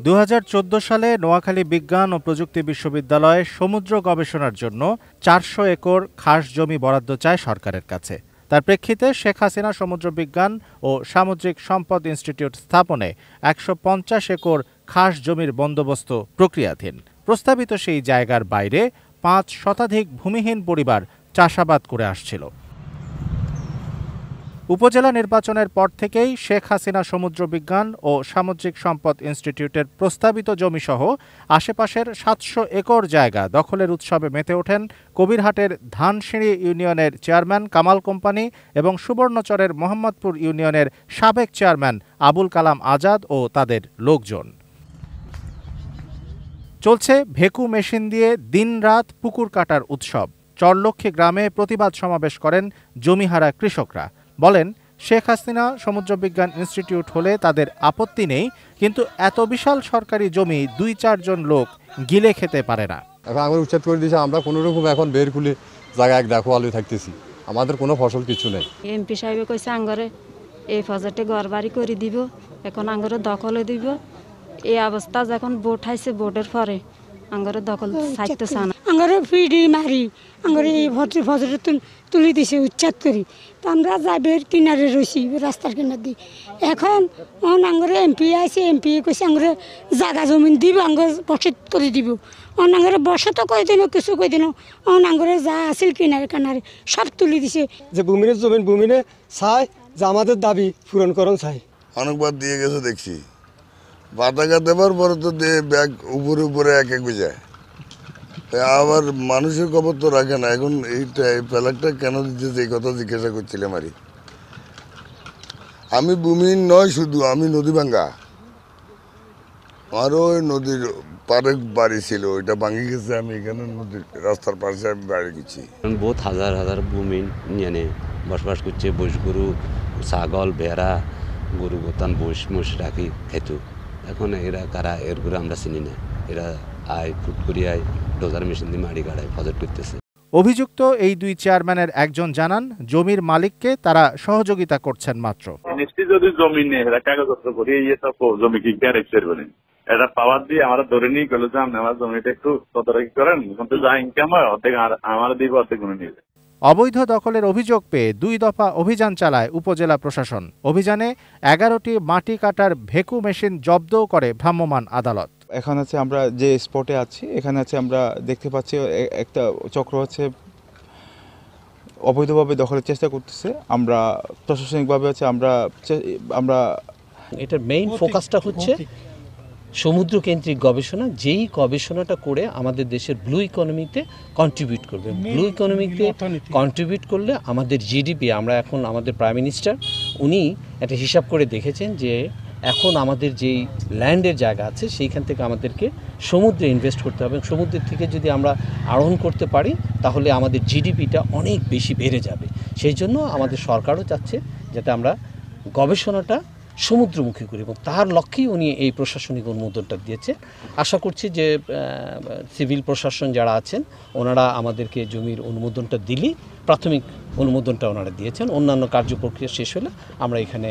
2014 সালে নোয়াখালী বিজ্ঞান ও প্রযুক্তি বিশ্ববিদ্যালয়ে সমুদ্র গবেষণার জন্য 400 একর খাস জমি বরাদ্দ চায় সরকারের কাছে। তার প্রেক্ষিতে শেখ হাসিনা সমুদ্র বিজ্ঞান ও সামুদ্রিক সম্পদ ইনস্টিটিউট স্থাপনে 150 একর খাস জমির বন্দোবস্ত প্রক্রিয়াধীন। প্রস্তাবিত সেই জায়গার বাইরে 5 শতাধিক ভূমিহীন পরিবার চাষাবাদ করে আসছিল। উপজেলা নির্বাচনের পর থেকেই শেখ হাসিনা সমুদ্র বিজ্ঞান ও সামুদ্রিক সম্পদ ইনস্টিটিউটের প্রস্তাবিত জমিসহ আশেপাশের 700 একর জায়গা দখলের উৎসবে মেতে ওঠেন কবিরহাটের ধানসিঁড়ি ইউনিয়নের চেয়ারম্যান কামাল কোম্পানি এবং সুবর্ণচরের মোহাম্মদপুর ইউনিয়নের সাবেক চেয়ারম্যান আবুল কালাম আজাদ ও তাদের লোকজন। চলছে ভেকু মেশিন দিয়ে দিনরাত পুকুর কাটার উৎসব। চরলক্ষ্মী গ্রামে প্রতিবাদ সমাবেশ করেন জমিহারা কৃষকরা। বলেন, শেখ হাসিনা সমুদ্র বিজ্ঞান ইনস্টিটিউট হলে তাদের আপত্তি নেই, কিন্তু এত বিশাল সরকারি জমি 2-4 জন লোক গিলে খেতে পারে না। এখন আমরা উচ্ছেদ করে দিয়েছি, আমরা কোনো রকম এখন বের খুলে জায়গায় দেখো আলু থাকতেছি, আমাদের কোনো ফসল কিছু নেই। এমপি সাহেব কইছে আঙ্গরে এই প্রজেক্টে ঘর বাড়ি করে দিব, এখন আঙ্গরে দখলে দিব। এই অবস্থা যখন ভোট হাইছে, ভোটের পরে আঙ্গরে দখল চাইতে চান, আঙ্গরে ফিডি মারি আঙ্গরে এই ফজরে তুলে দিছে উচ্ছেদ করি। তো আমরা যাবের কিনারে রয়েছি, রাস্তার কিনার দিই। এখন আঙ্গরে এমপি আইছে, এমপি কইছে আঙ্গরে জাগা জমিন দিব, আঙ্গর বসত করে দিব। আঙ্গরে বসত কই দিন, কিছু কই দিন, আঙ্গরে যা আছিল কিনারে কানারে সব তুলে দিছে। যে ভূমির জমিন ভূমিনে চাই, যে আমাদের দাবি পূরণ করুন চাই। অনেকবার দিয়ে গেছে দেখছি, বাটাকা দেবার পরে তো দিয়ে ব্যাগ উপরে উপরে এক যায়। আবার মানুষের খবর তো রাখে না। এখন এইটা এই ফ্ল্যাগটা কেন দিতেছে এই কথা জিজ্ঞাসা করছিলাম। আমি ভূমিহীন নয়, শুধু আমি নদী ভাঙ্গা। আমারও ওই নদীর পাড়ে বাড়ি ছিল, ওইটা ভাঙি গেছে। আমি এখানে নদীর রাস্তার পাশে আমি বাড়ি গেছি। বহুত হাজার হাজার ভূমিহীন নিয়ে বসবাস করছে। বৈশ গরু, ছাগল, ভেড়া, গরু গোতান বৈশ মোষ রাখি খেত। এখন এরা কারা, এর করে আমরা চিনি না। এরা আয় ফুট করি আয় ডোজার মেশিন দিয়ে মাড়ি গাড়ায় ফজর করতেছে। অভিযুক্ত এই 2 চেয়ারম্যানের একজন জানান, জমির মালিককে তারা সহযোগিতা করছেন মাত্র। নিশ্চিত যদি জমি নেই, এরা কাগজপত্র করি জমি কি বলেন, এটা পাওয়ার দিয়ে আমরা ধরে নিয়ে গেল যে আমার জমিটা একটু তদারকি করেন, কিন্তু যা ইনকাম হয় অর্ধেক আমার দিব, অর্ধেক গুনে নিয়ে। অবৈধ দখলের অভিযোগ পেয়ে 2 দফা অভিযান চালায় উপজেলা প্রশাসন। অভিযানে 11টি মাটি কাটার ভেকু মেশিন জব্দও করে ভ্রাম্যমাণ আদালত। এখন আছে আমরা যে স্পটে আছি, এখানে আছে আমরা দেখতে পাচ্ছি একটা চক্র আছে অবৈধভাবে দখলের চেষ্টা করতেছে। আমরা প্রশাসনিকভাবে আছে আমরা এটার মেইন ফোকাসটা হচ্ছে সমুদ্র কেন্দ্রিক গবেষণা, যেই গবেষণাটা করে আমাদের দেশের ব্লু ইকোনমিতে কন্ট্রিবিউট করবে। ব্লু ইকোনমিতে কন্ট্রিবিউট করলে আমাদের জিডিপি, আমরা এখন আমাদের প্রাইম মিনিস্টার উনি একটা হিসাব করে দেখেছেন যে এখন আমাদের যেই ল্যান্ডের জায়গা আছে সেইখান থেকে আমাদেরকে সমুদ্রে ইনভেস্ট করতে হবে। সমুদ্রের থেকে যদি আমরা আরোহণ করতে পারি তাহলে আমাদের জিডিপিটা অনেক বেশি বেড়ে যাবে। সেই জন্য আমাদের সরকারও চাচ্ছে যাতে আমরা গবেষণাটা সমুদ্রমুখী করি, এবং তার লক্ষ্যেই উনি এই প্রশাসনিক অনুমোদনটা দিয়েছে। আশা করছি যে সিভিল প্রশাসন যারা আছেন ওনারা আমাদেরকে জমির অনুমোদনটা দিলেই, প্রাথমিক অনুমোদনটা ওনারা দিয়েছেন। অন্যান্য কার্যপ্রক্রিয়া শেষ হলে আমরা এখানে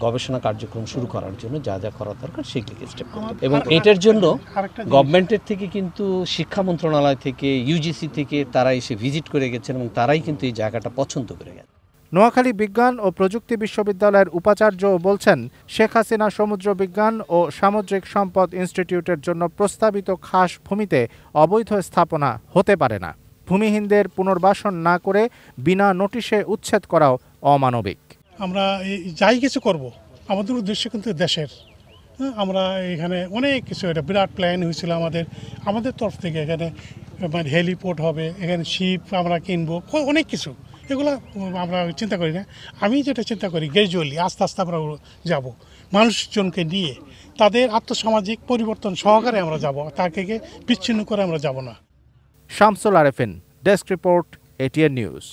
গবেষণা কার্যক্রম শুরু করার জন্য যা যা করা দরকার সেগুলিকে স্টেপ করব। এবং এটার জন্য গভর্নমেন্টের থেকে কিন্তু শিক্ষা মন্ত্রণালয় থেকে, ইউজিসি থেকে তারা এসে ভিজিট করে গেছেন এবং তারাই কিন্তু এই জায়গাটা পছন্দ করে গেছে। নোয়াখালী বিজ্ঞান ও প্রযুক্তি বিশ্ববিদ্যালয়ের উপাচার্য বলছেন, শেখ হাসিনা সমুদ্র বিজ্ঞান ও সামুদ্রিক সম্পদ ইনস্টিটিউটের জন্য প্রস্তাবিত খাস ভূমিতে অবৈধ স্থাপনা হতে পারে না। ভূমিহীনদের পুনর্বাসন না করে বিনা নোটিশে উচ্ছেদ করাও অমানবিক। আমরা যাই কিছু করব, আমাদের উদ্দেশ্য কিন্তু দেশের। আমরা এখানে অনেক কিছু, এটা বিরাট প্ল্যান হয়েছিল আমাদের তরফ থেকে। এখানে হেলিপোর্ট হবে, এখানে শিপ আমরা কিনবো, অনেক কিছু। এগুলো আমরা চিন্তা করি না। আমি যেটা চিন্তা করি, গ্র্যাজুয়ালি আস্তে আস্তে আমরা যাব, মানুষজনকে নিয়ে তাদের আর্থসামাজিক পরিবর্তন সহকারে আমরা যাব, তাকে বিচ্ছিন্ন করে আমরা যাব না। Shamsul Arefin, desk report, ATN news.